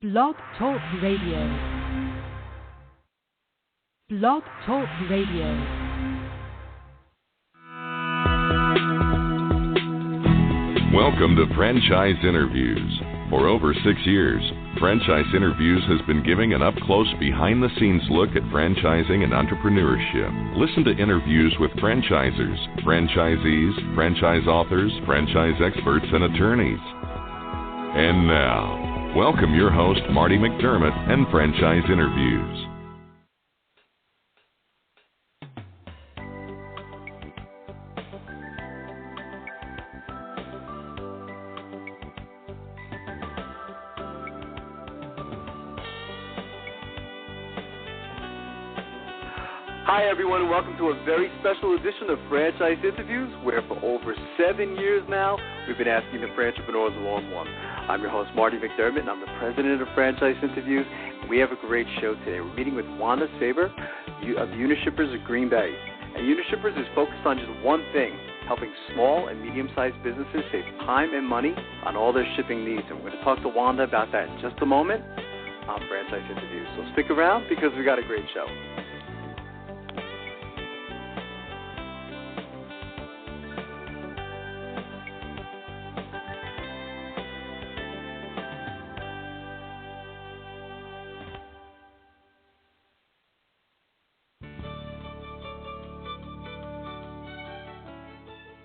Blog Talk Radio. Blog Talk Radio. Welcome to Franchise Interviews. For over 6 years, Franchise Interviews has been giving an up-close, behind-the-scenes look at franchising and entrepreneurship. Listen to interviews with franchisers, franchisees, franchise authors, franchise experts, and attorneys. And now, welcome your host, Marty McDermott, and Franchise Interviews. Hi everyone, and welcome to a very special edition of Franchise Interviews, where for over 7 years now, we've been asking the entrepreneurs along one. I'm your host, Marty McDermott, and I'm the president of Franchise Interviews. We have a great show today. We're meeting with Wanda Sieber of Unishippers of Green Bay. And Unishippers is focused on just one thing, helping small and medium-sized businesses save time and money on all their shipping needs. And we're going to talk to Wanda about that in just a moment on Franchise Interviews. So stick around because we got a great show.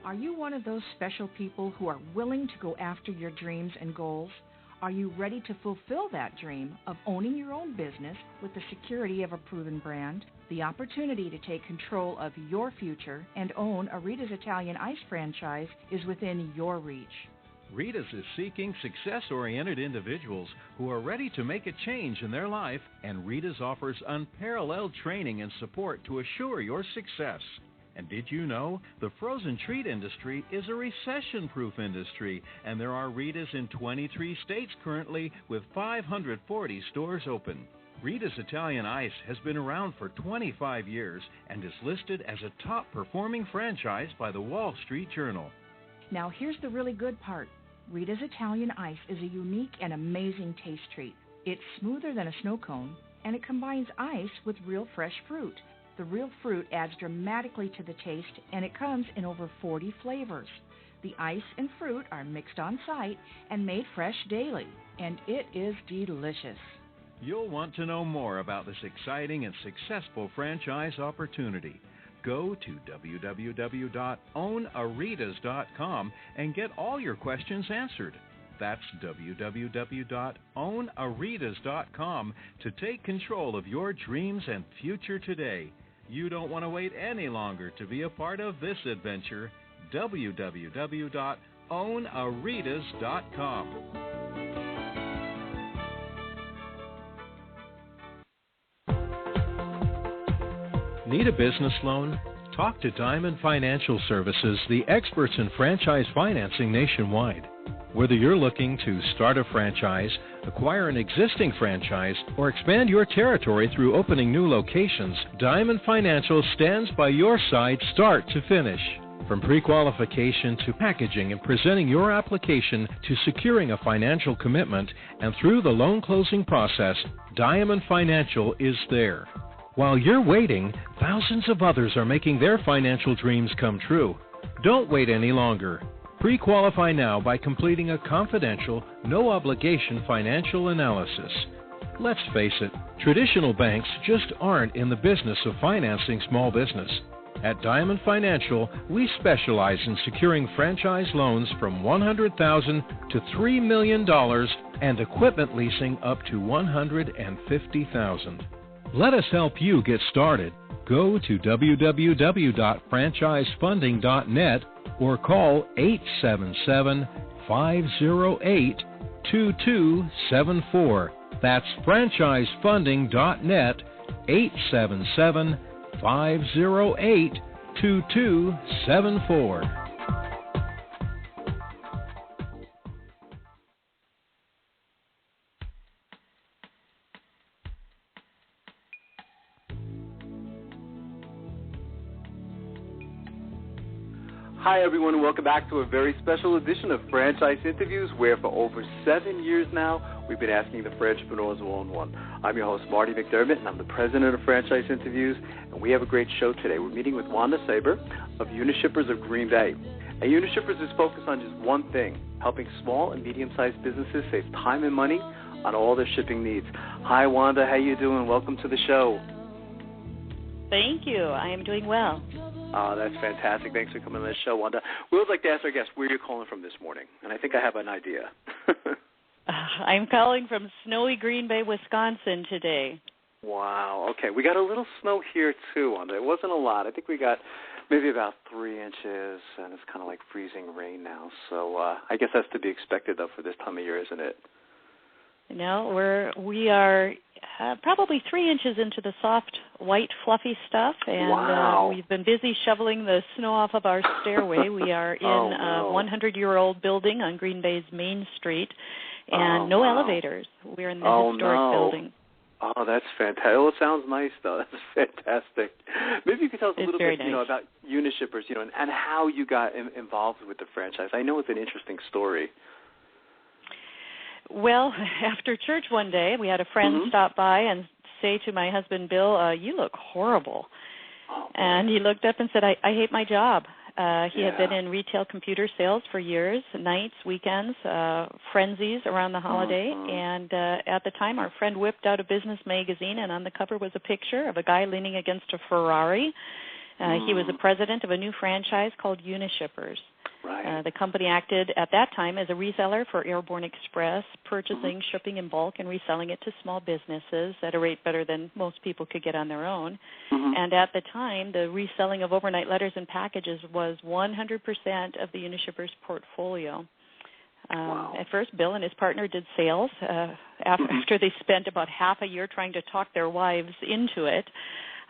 Are you one of those special people who are willing to go after your dreams and goals? Are you ready to fulfill that dream of owning your own business with the security of a proven brand? The opportunity to take control of your future and own a Rita's Italian Ice franchise is within your reach. Rita's is seeking success-oriented individuals who are ready to make a change in their life, and Rita's offers unparalleled training and support to assure your success. And did you know the frozen treat industry is a recession-proof industry, and there are Rita's in 23 states currently with 540 stores open. Rita's Italian Ice has been around for 25 years and is listed as a top-performing franchise by the Wall Street Journal. Now here's the really good part. Rita's Italian Ice is a unique and amazing taste treat. It's smoother than a snow cone, and it combines ice with real fresh fruit. The real fruit adds dramatically to the taste, and it comes in over 40 flavors. The ice and fruit are mixed on site and made fresh daily, and it is delicious. You'll want to know more about this exciting and successful franchise opportunity. Go to www.ownaritas.com and get all your questions answered. That's www.ownaritas.com to take control of your dreams and future today. You don't want to wait any longer to be a part of this adventure. www.ownaritas.com. Need a business loan? Talk to Diamond Financial Services, the experts in franchise financing nationwide. Whether you're looking to start a franchise, acquire an existing franchise, or expand your territory through opening new locations, Diamond Financial stands by your side start to finish. From pre-qualification to packaging and presenting your application to securing a financial commitment and through the loan closing process, Diamond Financial is there. While you're waiting, thousands of others are making their financial dreams come true. Don't wait any longer. Pre-qualify now by completing a confidential, no-obligation financial analysis. Let's face it, traditional banks just aren't in the business of financing small business. At Diamond Financial, we specialize in securing franchise loans from $100,000 to $3 million and equipment leasing up to $150,000. Let us help you get started. Go to www.franchisefunding.net or call 877-508-2274. That's franchisefunding.net, 877-508-2274. Hi everyone, and welcome back to a very special edition of Franchise Interviews, where for over 7 years now, we've been asking the Franchipreneurs one-on-one. I'm your host, Marty McDermott, and I'm the president of Franchise Interviews, and we have a great show today. We're meeting with Wanda Sieber of Unishippers of Green Bay. And Unishippers is focused on just one thing, helping small and medium-sized businesses save time and money on all their shipping needs. Hi, Wanda. How you doing? Welcome to the show. Thank you. I am doing well. Oh, that's fantastic. Thanks for coming on the show, Wanda. We would like to ask our guests where you're calling from this morning, and I think I have an idea. I'm calling from snowy Green Bay, Wisconsin today. Wow. Okay. We got a little snow here, too, Wanda. It wasn't a lot. I think we got maybe about 3 inches, and it's kind of like freezing rain now. So I guess that's to be expected, though, for this time of year, isn't it? No, we are probably 3 inches into the soft, white, fluffy stuff, and we've been busy shoveling the snow off of our stairway. We are in a 100-year-old building on Green Bay's Main Street, and no elevators. We're in the historic building. Oh, that's fantastic. Well, it sounds nice, though. That's fantastic. Maybe you could tell us a little bit, about Unishippers, and how you got involved with the franchise. I know it's an interesting story. Well, after church one day, we had a friend stop by and say to my husband, Bill, you look horrible. And he looked up and said, I hate my job. He had been in retail computer sales for years, nights, weekends, frenzies around the holiday. And at the time, our friend whipped out a business magazine, and on the cover was a picture of a guy leaning against a Ferrari. He was the president of a new franchise called Unishippers. Right. The company acted at that time as a reseller for Airborne Express, purchasing, shipping in bulk, and reselling it to small businesses at a rate better than most people could get on their own. And at the time, the reselling of overnight letters and packages was 100% of the Unishippers portfolio. At first, Bill and his partner did sales after they spent about half a year trying to talk their wives into it.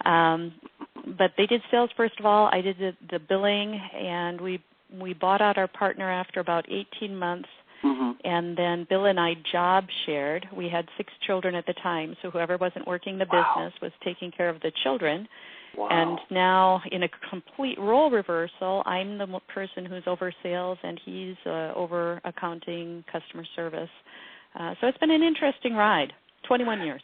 But they did sales first of all. I did the billing, and we bought out our partner after about 18 months, and then Bill and I job shared. We had 6 children at the time, so whoever wasn't working the business was taking care of the children. And now, in a complete role reversal, I'm the person who's over sales, and he's over accounting, customer service. So it's been an interesting ride, 21 years.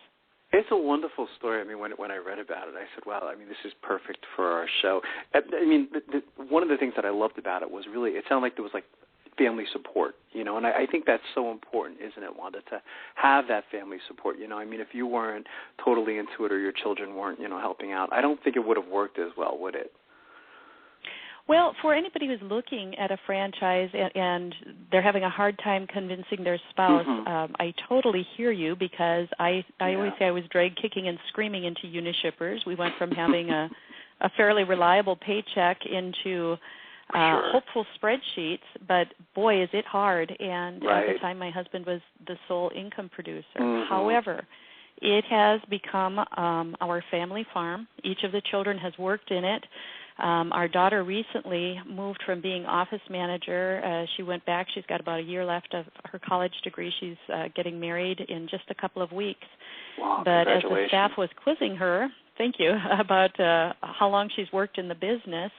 It's a wonderful story. I mean, when I read about it, I said, wow, I mean, this is perfect for our show. I mean, one of the things that I loved about it was really, it sounded like there was like family support, and I think that's so important, isn't it, Wanda, to have that family support, I mean, if you weren't totally into it or your children weren't, helping out, I don't think it would have worked as well, would it? Well, for anybody who's looking at a franchise and they're having a hard time convincing their spouse, I totally hear you, because I always say I was dragged kicking and screaming into Unishippers. We went from having a fairly reliable paycheck into hopeful spreadsheets, but boy, is it hard. And at the time, my husband was the sole income producer. However, it has become our family farm. Each of the children has worked in it. Our daughter recently moved from being office manager. She went back. She's got about a year left of her college degree. She's getting married in just a couple of weeks. Wow, but as the staff was quizzing her, thank you, about how long she's worked in the business,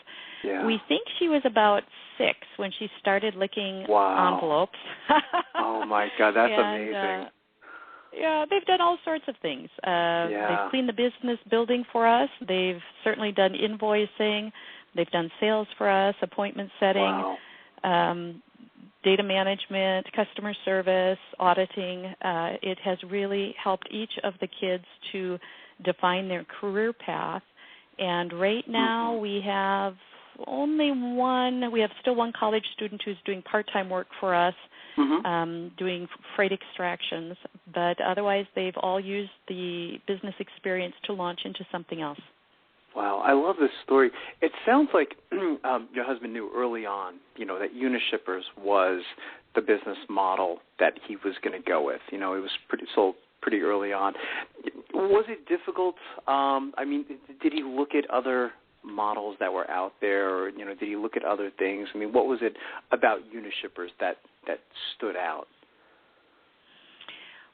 we think she was about 6 when she started licking envelopes. Oh, my God, that's amazing. Yeah, they've done all sorts of things. They've cleaned the business building for us. They've certainly done invoicing. They've done sales for us, appointment setting, data management, customer service, auditing. It has really helped each of the kids to define their career path. And right now we have still one college student who's doing part-time work for us, doing freight extractions, but otherwise they've all used the business experience to launch into something else. Wow, I love this story. It sounds like your husband knew early on, that Unishippers was the business model that he was going to go with. It was sold pretty early on. Was it difficult? I mean, did he look at other models that were out there, or did he look at other things? I mean, what was it about Unishippers that stood out?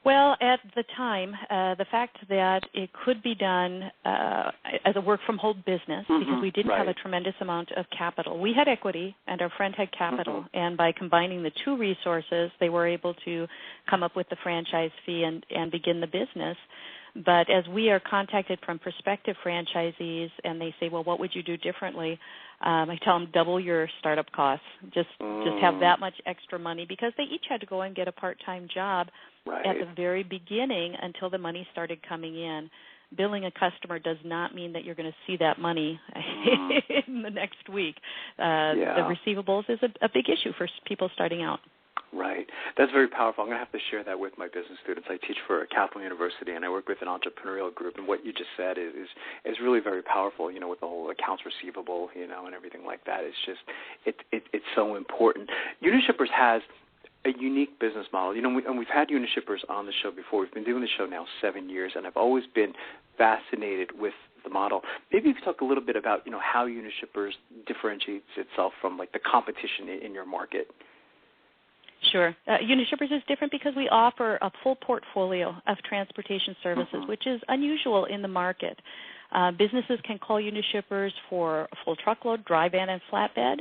Well, at the time, the fact that it could be done as a work-from-home business, because we didn't have a tremendous amount of capital. We had equity, and our friend had capital, and by combining the two resources, they were able to come up with the franchise fee and begin the business. But as we are contacted from prospective franchisees, and they say, well, what would you do differently? I tell them, double your startup costs. Just have that much extra money, because they each had to go and get a part-time job at the very beginning until the money started coming in. Billing a customer does not mean that you're going to see that money in the next week. The receivables is a big issue for people starting out. Right. That's very powerful. I'm going to have to share that with my business students. I teach for a Capital University, and I work with an entrepreneurial group, and what you just said is really very powerful, with the whole accounts receivable, and everything like that. It's just, it's so important. Unishippers has a unique business model. And we've had Unishippers on the show before. We've been doing the show now 7 years, and I've always been fascinated with the model. Maybe you could talk a little bit about, how Unishippers differentiates itself from, like, the competition in your market. Sure. Unishippers is different because we offer a full portfolio of transportation services, which is unusual in the market. Businesses can call Unishippers for a full truckload, dry van, and flatbed.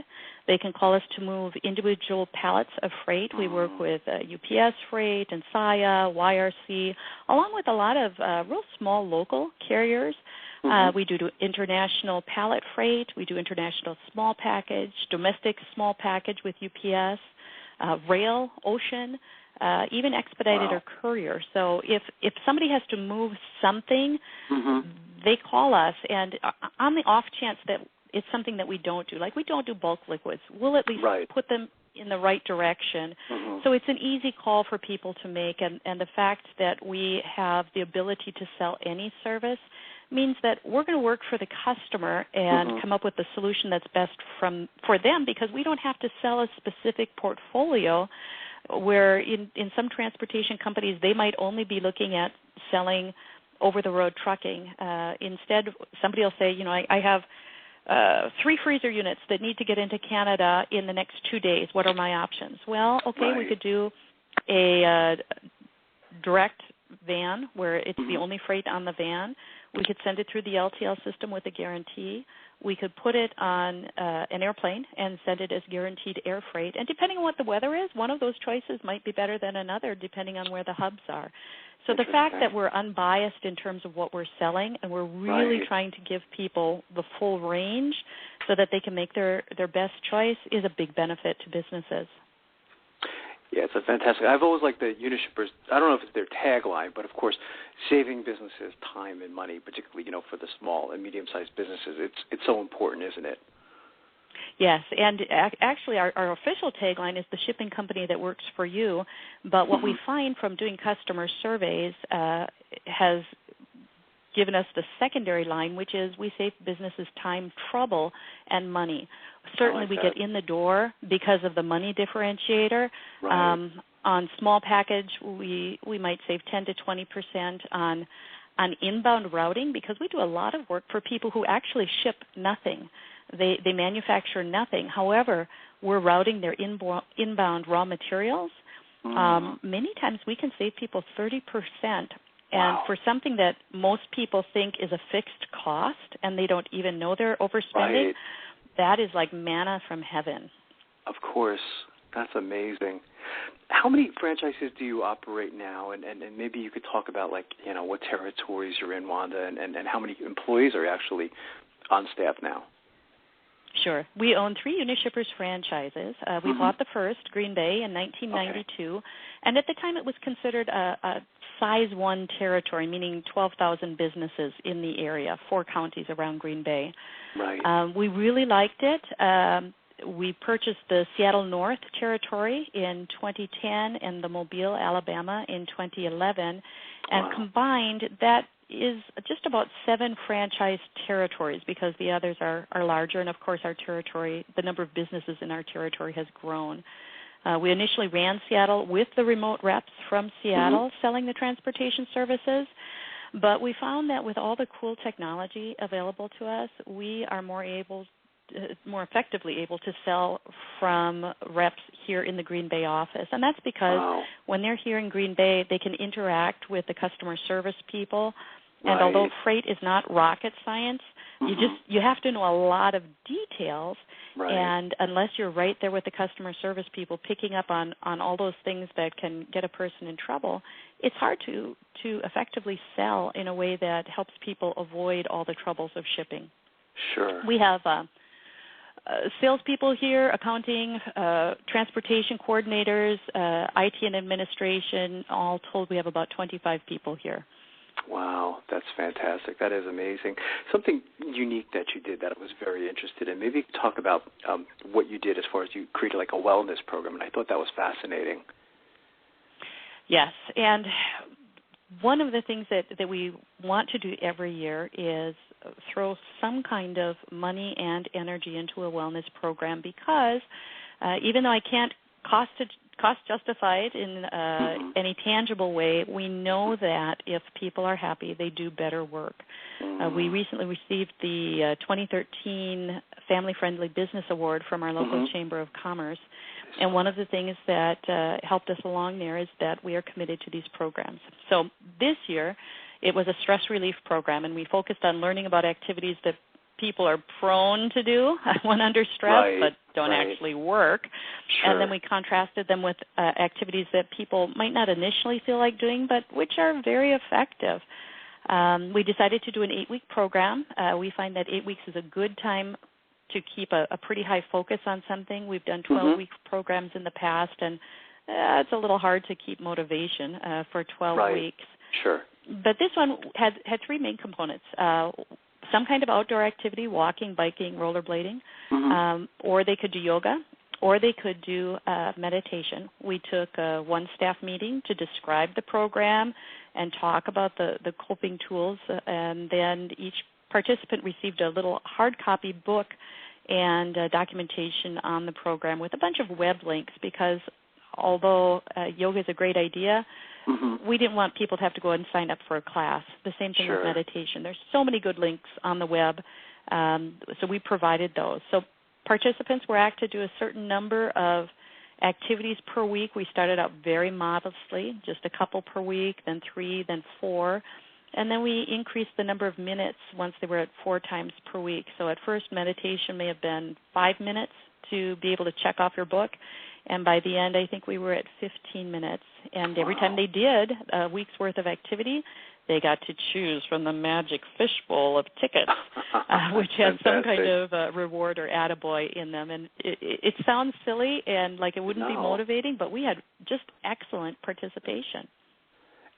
They can call us to move individual pallets of freight. We work with UPS Freight and Saia, YRC, along with a lot of real small local carriers. We do international pallet freight. We do international small package, domestic small package with UPS. Rail, ocean, even expedited or courier. So if somebody has to move something, they call us, and on the off chance that it's something that we don't do, like we don't do bulk liquids, we'll at least put them in the right direction. So it's an easy call for people to make, and the fact that we have the ability to sell any service means that we're going to work for the customer and come up with the solution that's best for them, because we don't have to sell a specific portfolio where in some transportation companies they might only be looking at selling over-the-road trucking. Instead, somebody will say, I have 3 freezer units that need to get into Canada in the next 2 days. What are my options? Well, we could do a direct van where it's the only freight on the van. We could send it through the LTL system with a guarantee. We could put it on an airplane and send it as guaranteed air freight. And depending on what the weather is, one of those choices might be better than another depending on where the hubs are. So the fact that we're unbiased in terms of what we're selling, and we're really trying to give people the full range so that they can make their best choice, is a big benefit to businesses. Yeah, it's a fantastic. I've always liked the Unishippers. I don't know if it's their tagline, but of course, saving businesses time and money, particularly for the small and medium-sized businesses. It's so important, isn't it? Yes, and actually our official tagline is the shipping company that works for you. But what we find from doing customer surveys has given us the secondary line, which is we save businesses time, trouble, and money. Certainly we get in the door because of the money differentiator. On small package, we might save 10 to 20% on inbound routing, because we do a lot of work for people who actually ship nothing. They manufacture nothing. However, we're routing their inbound raw materials. Many times we can save people 30%. And for something that most people think is a fixed cost and they don't even know they're overspending, that is like manna from heaven. Of course. That's amazing. How many franchises do you operate now? And maybe you could talk about, what territories you're in, Wanda, and how many employees are actually on staff now? Sure. We own 3 Unishippers franchises. We bought the first, Green Bay, in 1992. And at the time it was considered a size 1 territory, meaning 12,000 businesses in the area, 4 counties around Green Bay. We really liked it. We purchased the Seattle North territory in 2010 and the Mobile, Alabama in 2011. And combined, that is just about 7 franchise territories, because the others are larger. And, of course, our territory, the number of businesses in our territory has grown. We initially ran Seattle with the remote reps from Seattle selling the transportation services, but we found that with all the cool technology available to us, we are more able more effectively able to sell from reps here in the Green Bay office. And that's because when they're here in Green Bay, they can interact with the customer service people. And although freight is not rocket science, you have to know a lot of details. And unless you're right there with the customer service people picking up on all those things that can get a person in trouble, it's hard to effectively sell in a way that helps people avoid all the troubles of shipping. Sure. We have salespeople here, accounting, transportation coordinators, IT and administration. All told, we have about 25 people here. Wow, that's fantastic. That is amazing. Something unique that you did that I was very interested in. Maybe you could talk about what you did as far as you created like a wellness program, and I thought that was fascinating. Yes, and one of the things that we want to do every year is throw some kind of money and energy into a wellness program because even though I can't cost justify it in any tangible way, we know that if people are happy, they do better work. We recently received the 2013 Family Friendly Business Award from our local Chamber of Commerce, and one of the things that helped us along there is that we are committed to these programs. So this year, it was a stress relief program, and we focused on learning about activities that people are prone to do when under stress but don't actually work. Sure. And then we contrasted them with activities that people might not initially feel like doing but which are very effective. We decided to do an 8-week program. We find that 8 weeks is a good time to keep a pretty high focus on something. We've done 12-week programs in the past, and it's a little hard to keep motivation for 12 weeks. Sure. But this one had 3 main components. Some kind of outdoor activity, walking, biking, rollerblading, or they could do yoga, or they could do meditation. We took one staff meeting to describe the program and talk about the coping tools, and then each participant received a little hard copy book and documentation on the program with a bunch of web links because although yoga is a great idea, we didn't want people to have to go and sign up for a class. The same thing with meditation. There's so many good links on the web, so we provided those. So participants were asked to do a certain number of activities per week. We started out very modestly, just a couple per week, then 3, then 4. And then we increased the number of minutes once they were at 4 times per week. So at first, meditation may have been 5 minutes to be able to check off your book. And by the end, I think we were at 15 minutes. And every time they did a week's worth of activity, they got to choose from the magic fishbowl of tickets, which has some kind of reward or attaboy in them. And it sounds silly and like it wouldn't be motivating, but we had just excellent participation.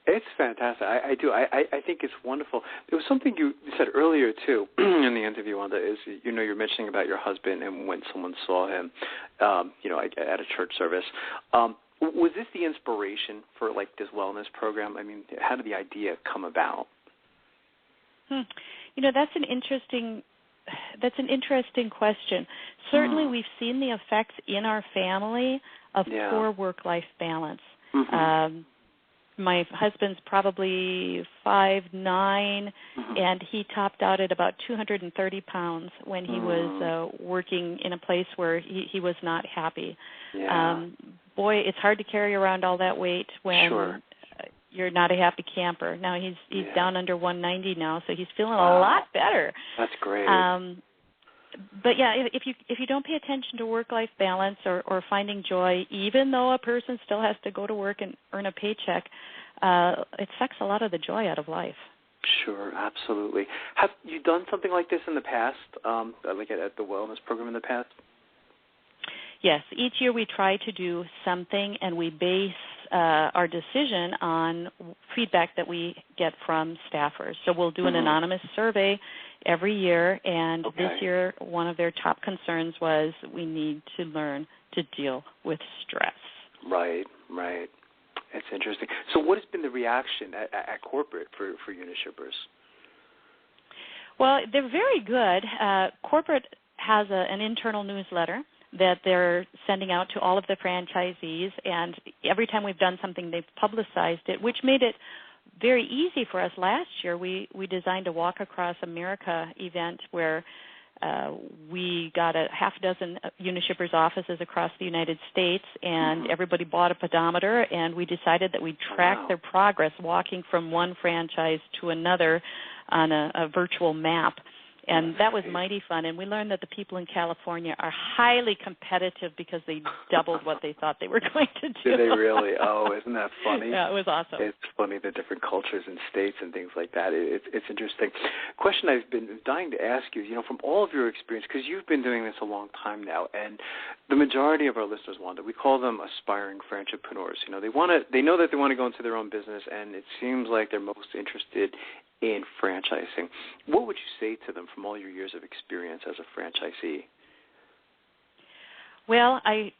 It's fantastic. I do. I think it's wonderful. There was something you said earlier, too, in the interview, Wanda, is, you're mentioning about your husband and when someone saw him, at a church service. Was this the inspiration for, like, this wellness program? I mean, how did the idea come about? That's an interesting question. Certainly we've seen the effects in our family of poor work-life balance. My husband's probably 5'9", and he topped out at about 230 pounds when he was working in a place where he was not happy. Boy, it's hard to carry around all that weight when you're not a happy camper. Now he's down under 190 now, so he's feeling a lot better. That's great. But if you don't pay attention to work-life balance or finding joy, even though a person still has to go to work and earn a paycheck, it sucks a lot of the joy out of life. Sure, absolutely. Have you done something like this in the past, like at the wellness program in the past? Yes. Each year we try to do something, and we base our decision on feedback that we get from staffers. So we'll do an anonymous survey every year, and this year one of their top concerns was we need to learn to deal with stress. Right. It's interesting. So what has been the reaction at corporate for Unishippers? Well, they're very good. Corporate has an internal newsletter that they're sending out to all of the franchisees, and every time we've done something, they've publicized it, which made it very easy for us. Last year, we designed a Walk Across America event where We got a half a dozen Unishippers offices across the United States, and everybody bought a pedometer, and we decided that we'd track their progress walking from one franchise to another on a virtual map. And that was mighty fun. And we learned that the people in California are highly competitive because they doubled what they thought they were going to do. Did they really? Oh, isn't that funny? Yeah, it was awesome. It's funny, the different cultures and states and things like that. It's interesting. Question I've been dying to ask you, from all of your experience, because you've been doing this a long time now, and the majority of our listeners, Wanda, we call them aspiring franchipreneurs. They know that they want to go into their own business, and it seems like they're most interested in franchising. What would you say to them from all your years of experience as a franchisee? Well, I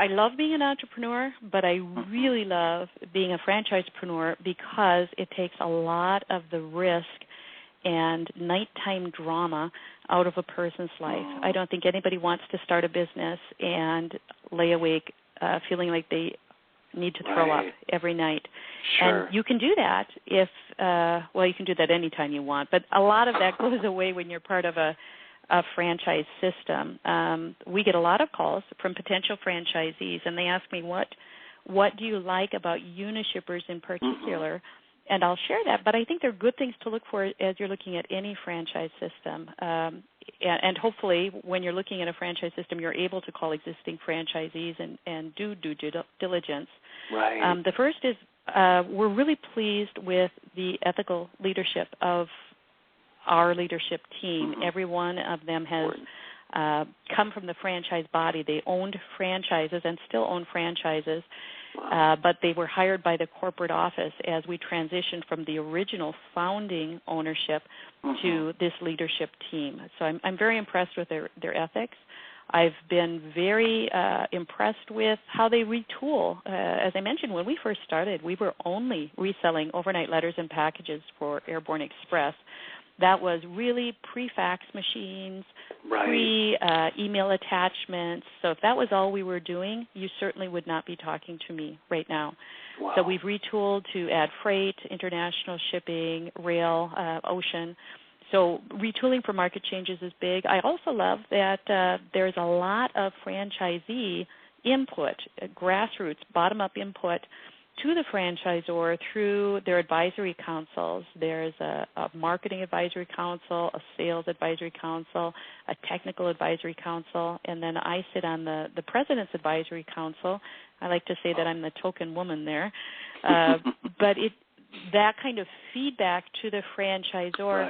love being an entrepreneur, but I really love being a franchisepreneur because it takes a lot of the risk and nighttime drama out of a person's life. I don't think anybody wants to start a business and lay awake feeling like they need to throw up every night. Sure. And you can do that if, you can do that anytime you want, but a lot of that goes away when you're part of a franchise system. We get a lot of calls from potential franchisees, and they ask me, what do you like about Unishippers in particular? And I'll share that, but I think they're good things to look for as you're looking at any franchise system. And hopefully when you're looking at a franchise system, you're able to call existing franchisees and do due diligence. Right. The first is we're really pleased with the ethical leadership of our leadership team. Every one of them has come from the franchise body. They owned franchises and still own franchises. But they were hired by the corporate office as we transitioned from the original founding ownership to this leadership team. So I'm very impressed with their ethics. I've been very impressed with how they retool. As I mentioned, when we first started, we were only reselling overnight letters and packages for Airborne Express. That was really pre-fax machines, pre-email attachments. So if that was all we were doing, you certainly would not be talking to me right now. Wow. So we've retooled to add freight, international shipping, rail, ocean. So retooling for market changes is big. I also love that there's a lot of franchisee input, grassroots, bottom-up input to the franchisor through their advisory councils. There's a marketing advisory council, a sales advisory council, a technical advisory council, and then I sit on the president's advisory council. I like to say that I'm the token woman there. But that kind of feedback to the franchisor,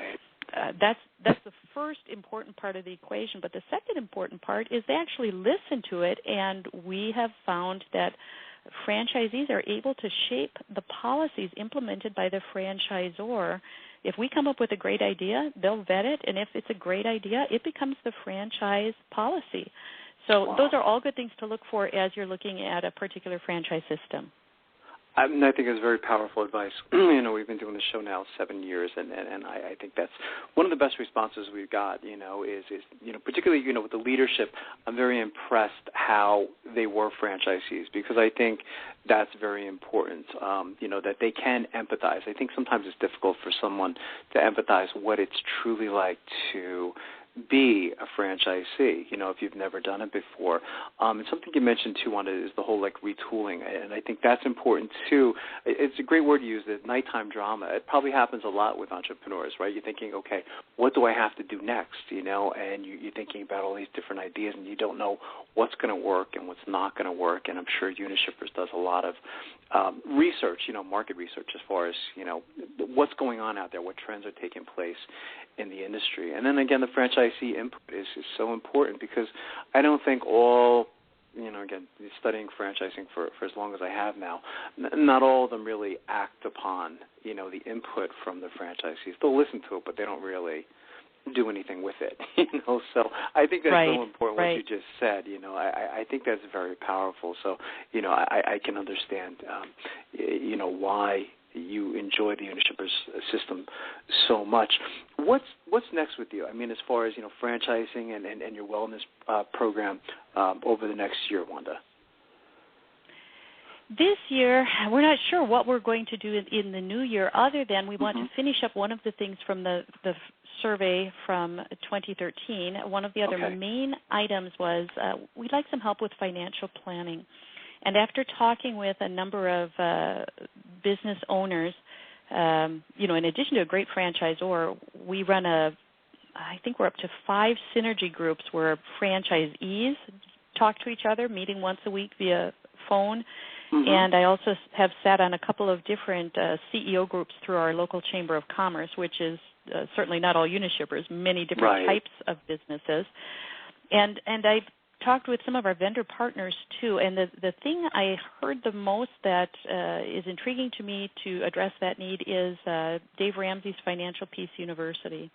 that's the first important part of the equation. But the second important part is they actually listen to it, and we have found that franchisees are able to shape the policies implemented by the franchisor. If we come up with a great idea, they'll vet it, and if it's a great idea, it becomes the franchise policy. So those are all good things to look for as you're looking at a particular franchise system. I think it's very powerful advice. We've been doing the show now 7 years, and I think that's one of the best responses we've got, is particularly, with the leadership. I'm very impressed how they were franchisees, because I think that's very important, that they can empathize. I think sometimes it's difficult for someone to empathize what it's truly like to be a franchisee, if you've never done it before. And something you mentioned, too, Wanda, is the whole, retooling. And I think that's important, too. It's a great word to use, the nighttime drama. It probably happens a lot with entrepreneurs, right? You're thinking, okay, what do I have to do next, and you're thinking about all these different ideas, and you don't know what's going to work and what's not going to work. And I'm sure Unishippers does a lot of research, market research as far as, what's going on out there, what trends are taking place in the industry. And then, again, the franchisee input is so important, because I don't think all, again, studying franchising for as long as I have now, not all of them really act upon, the input from the franchisees. They'll listen to it, but they don't really do anything with it, So I think that's so important what you just said, I think that's very powerful. So, I can understand, why you enjoy the Unishippers system so much. What's next with you? I mean, as far as, franchising and your wellness program over the next year, Wanda? This year, we're not sure what we're going to do in the new year, other than we want to finish up one of the things from the survey from 2013. One of the other main items was we'd like some help with financial planning. And after talking with a number of business owners, in addition to a great franchisor, we run I think we're up to 5 synergy groups where franchisees talk to each other, meeting once a week via phone. And I also have sat on a couple of different CEO groups through our local Chamber of Commerce, which is certainly not all Unishippers, many different types of businesses. And I've talked with some of our vendor partners, too. And the thing I heard the most that is intriguing to me to address that need is Dave Ramsey's Financial Peace University.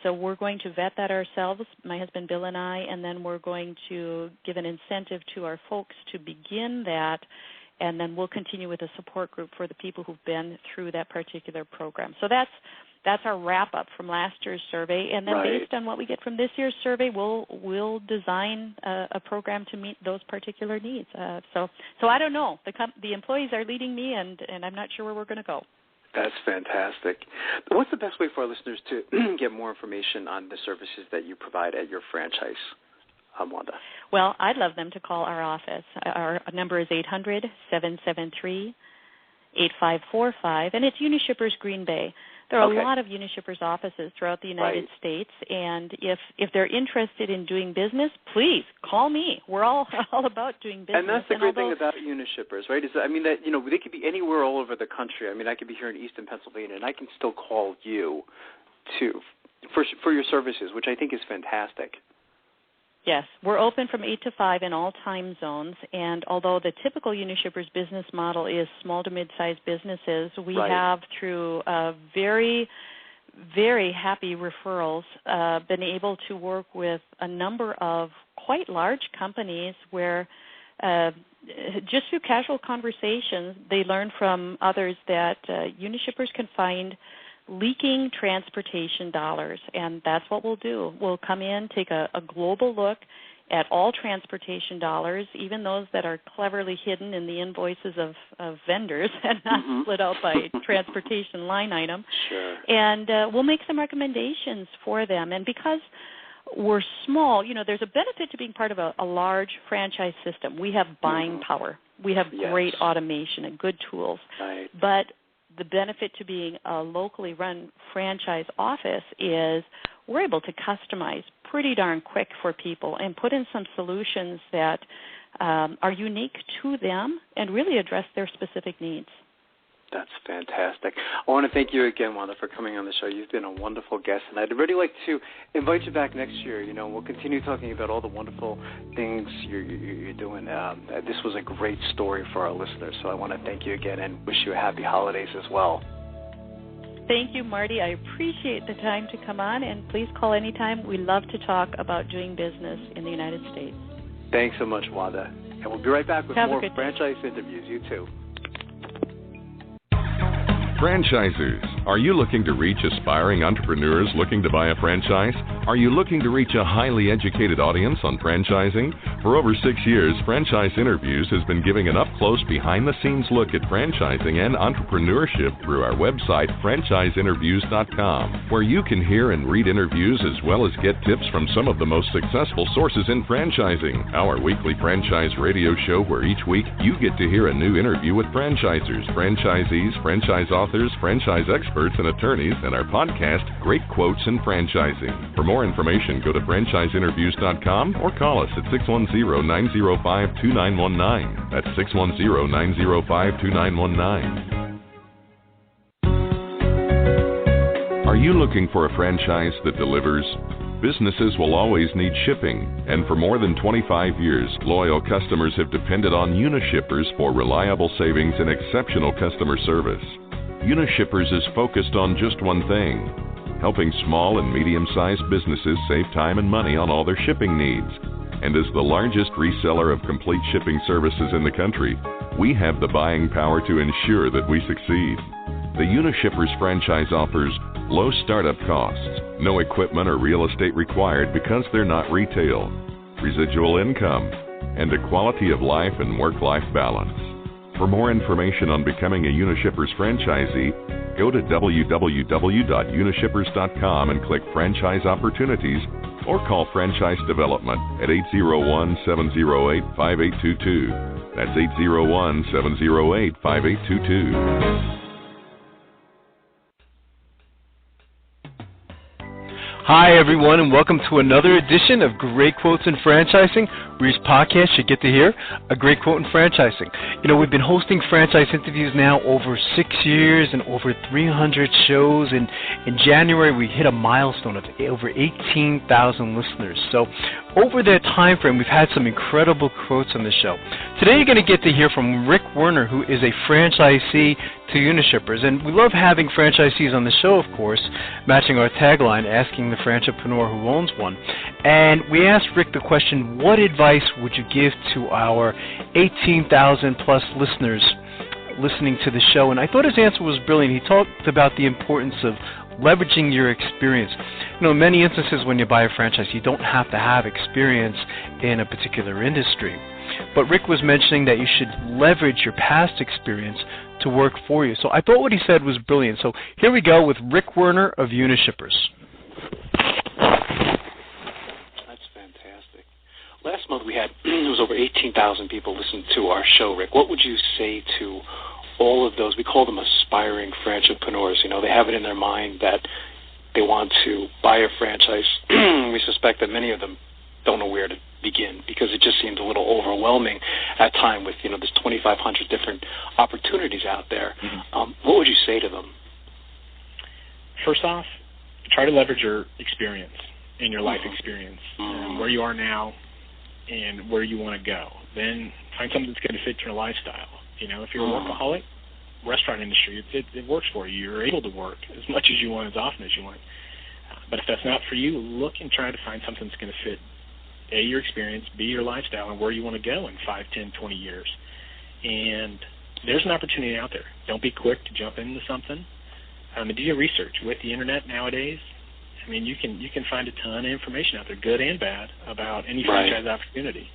So we're going to vet that ourselves, my husband Bill and I, and then we're going to give an incentive to our folks to begin that, and then we'll continue with a support group for the people who've been through that particular program. So that's our wrap-up from last year's survey, and then based on what we get from this year's survey, we'll design a program to meet those particular needs. So I don't know. The employees are leading me, and I'm not sure where we're going to go. That's fantastic. What's the best way for our listeners to get more information on the services that you provide at your franchise, Wanda? Well, I'd love them to call our office. Our number is 800-773-8545, and it's Unishippers Green Bay. There are a lot of Unishippers offices throughout the United States, and if they're interested in doing business, please call me. We're all about doing business. And that's the great thing about Unishippers, right? Is that, they could be anywhere all over the country. I could be here in Eastern Pennsylvania, and I can still call you for your services, which I think is fantastic. Yes, we're open from 8 to 5 in all time zones, and although the typical Unishippers business model is small to mid-sized businesses, we have, through very, very happy referrals, been able to work with a number of quite large companies where just through casual conversations, they learn from others that Unishippers can find leaking transportation dollars, and that's what we'll do. We'll come in, take a global look at all transportation dollars, even those that are cleverly hidden in the invoices of vendors and not split out by transportation line item. And we'll make some recommendations for them. And because we're small, there's a benefit to being part of a large franchise system. We have buying power. We have great automation and good tools. But the benefit to being a locally run franchise office is we're able to customize pretty darn quick for people and put in some solutions that are unique to them and really address their specific needs. That's fantastic. I want to thank you again, Wanda, for coming on the show. You've been a wonderful guest, and I'd really like to invite you back next year. We'll continue talking about all the wonderful things you're doing. This was a great story for our listeners, so I want to thank you again and wish you a happy holidays as well. Thank you, Marty. I appreciate the time to come on, and please call anytime. We love to talk about doing business in the United States. Thanks so much, Wanda. And we'll be right back with more franchise interviews. You too. Franchisers, are you looking to reach aspiring entrepreneurs looking to buy a franchise? Are you looking to reach a highly educated audience on franchising? For over 6 years, Franchise Interviews has been giving an up-close, behind-the-scenes look at franchising and entrepreneurship through our website, franchiseinterviews.com, where you can hear and read interviews as well as get tips from some of the most successful sources in franchising. Our weekly franchise radio show where each week you get to hear a new interview with franchisers, franchisees, franchise authors, franchise experts, and attorneys, and our podcast, Great Quotes in Franchising. For more information, go to franchiseinterviews.com or call us at 610-905-2919. That's 610-905-2919. Are you looking for a franchise that delivers? Businesses will always need shipping, and for more than 25 years, loyal customers have depended on Unishippers for reliable savings and exceptional customer service. Unishippers is focused on just one thing: helping small and medium-sized businesses save time and money on all their shipping needs. And as the largest reseller of complete shipping services in the country, we have the buying power to ensure that we succeed. The Unishippers franchise offers low startup costs, no equipment or real estate required because they're not retail, residual income, and a quality of life and work-life balance. For more information on becoming a Unishippers franchisee, go to www.unishippers.com and click Franchise Opportunities, or call Franchise Development at 801-708-5822. That's 801-708-5822. Hi, everyone, and welcome to another edition of Great Quotes in Franchising, where each podcast should get to hear a great quote in franchising. You know, we've been hosting franchise interviews now over 6 years and over 300 shows, and in January we hit a milestone of over 18,000 listeners. So over that time frame, we've had some incredible quotes on the show. Today you're going to get to hear from Rick Werner, who is a franchisee to Unishippers, and we love having franchisees on the show, of course, matching our tagline, asking the franchipreneur who owns one. And we asked Rick the question, what advice would you give to our 18,000 plus listeners listening to the show? And I thought his answer was brilliant. He talked about the importance of leveraging your experience. You know, in many instances when you buy a franchise, you don't have to have experience in a particular industry. But Rick was mentioning that you should leverage your past experience to work for you. So I thought what he said was brilliant. So here we go with Rick Werner of Unishippers. That's fantastic. Last month we had, it was over 18,000 people listen to our show, Rick. What would you say to all of those, we call them aspiring franchipreneurs, you know, they have it in their mind that they want to buy a franchise. We suspect that many of them don't know where to begin because it just seems a little overwhelming at time with, you know, there's 2,500 different opportunities out there. What would you say to them? First off, try to leverage your experience and your life experience, where you are now and where you want to go. Then find something that's going to fit your lifestyle. You know, if you're a workaholic, restaurant industry, it works for you. You're able to work as much as you want, as often as you want. But if that's not for you, look and try to find something that's going to fit, A, your experience, B, your lifestyle, and where you want to go in 5, 10, 20 years. And there's an opportunity out there. Don't be quick to jump into something. And do your research. With the Internet nowadays, I mean, you can find a ton of information out there, good and bad, about any franchise opportunity.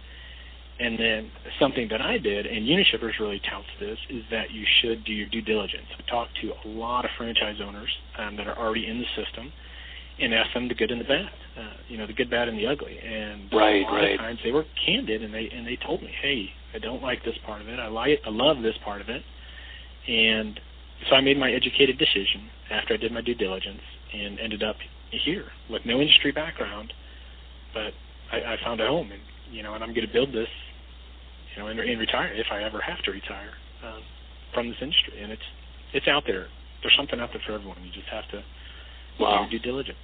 And then something that I did, and Unishippers really touts this, is that you should do your due diligence. I talked to a lot of franchise owners that are already in the system and asked them the good and the bad, you know, the good, bad, and the ugly. And a lot of times they were candid, and they told me, hey, I don't like this part of it. I love this part of it. And so I made my educated decision after I did my due diligence and ended up here with no industry background, but I found a home, and you know, and I'm going to build this, you know, and retire if I ever have to retire from this industry. And it's out there. There's something out there for everyone. You just have to do your due diligence.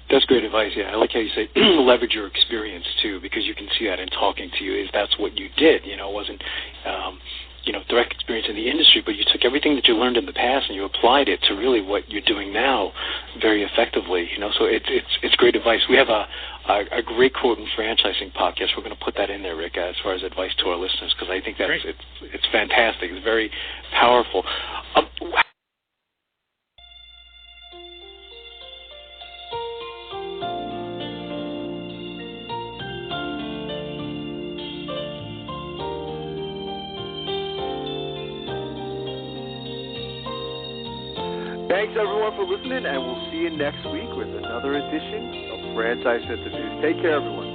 That's great advice. Yeah, I like how you say leverage your experience too, because you can see that in talking to you. Is that's what you did? You know, it wasn't you know, direct experience in the industry, but you took everything that you learned in the past and you applied it to really what you're doing now very effectively. You know, so it's great advice. We have a great quote in franchising podcast. We're going to put that in there, Rick, as far as advice to our listeners, because I think that's it's fantastic. It's very powerful. Thanks, everyone, for listening, and we'll see you next week with another edition of Franchise Interviews. Take care, everyone.